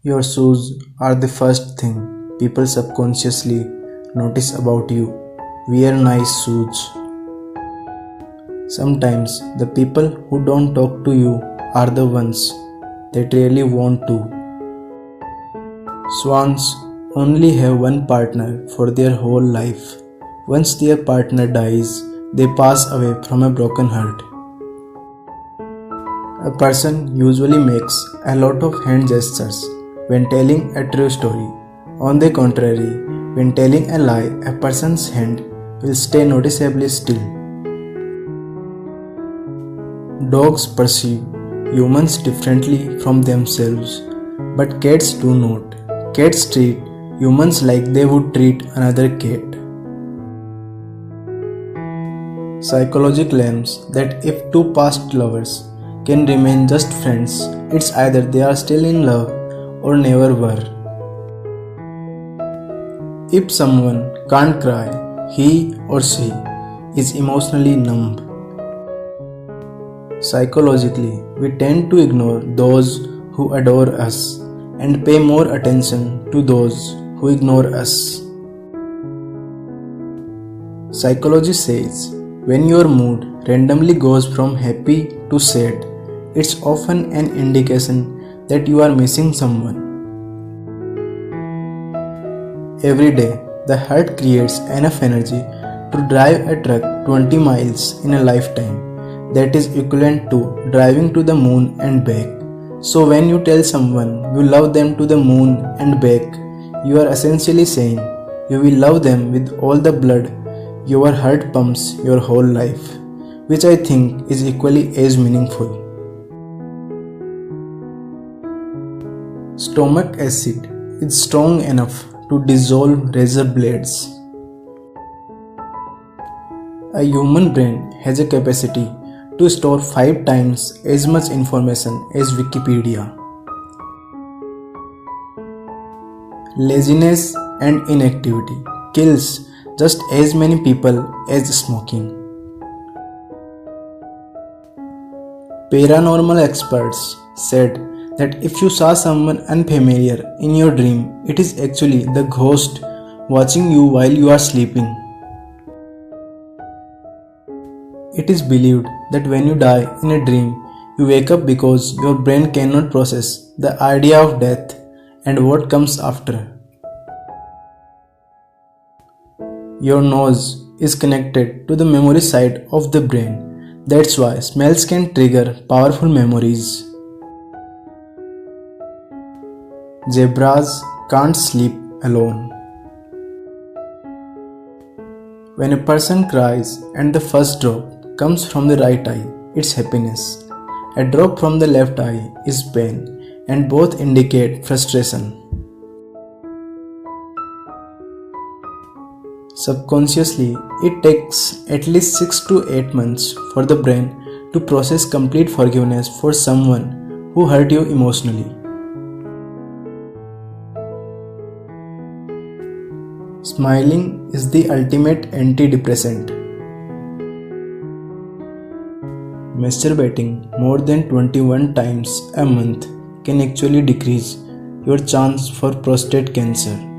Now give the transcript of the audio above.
Your shoes are the first thing people subconsciously notice about you. Wear nice shoes. Sometimes the people who don't talk to you are the ones that really want to. Swans only have one partner for their whole life. Once their partner dies, they pass away from a broken heart. A person usually makes a lot of hand gestures when telling a true story. On the contrary, when telling a lie, a person's hand will stay noticeably still. Dogs perceive humans differently from themselves, but cats do not. Cats treat humans like they would treat another cat. Psychology claims that if two past lovers can remain just friends, it's either they are still in love or never were. If someone can't cry, he or she is emotionally numb. Psychologically, we tend to ignore those who adore us and pay more attention to those who ignore us. Psychology says when your mood randomly goes from happy to sad, it's often an indication that you are missing someone. Every day, the heart creates enough energy to drive a truck 20 miles in a lifetime. That is equivalent to driving to the moon and back. So when you tell someone you love them to the moon and back, you are essentially saying you will love them with all the blood your heart pumps your whole life, which I think is equally as meaningful. Stomach acid is strong enough to dissolve razor blades. A human brain has a capacity to store 5 times as much information as Wikipedia. Laziness and inactivity kills just as many people as smoking. Paranormal experts said that if you saw someone unfamiliar in your dream, it is actually the ghost watching you while you are sleeping. It is believed that when you die in a dream, you wake up because your brain cannot process the idea of death and what comes after. Your nose is connected to the memory side of the brain. That's why smells can trigger powerful memories. Zebras can't sleep alone. When a person cries and the first drop comes from the right eye, it's happiness. A drop from the left eye is pain, and both indicate frustration. Subconsciously, it takes at least 6 to 8 months for the brain to process complete forgiveness for someone who hurt you emotionally. Smiling is the ultimate antidepressant. Masturbating more than 21 times a month can actually decrease your chance for prostate cancer.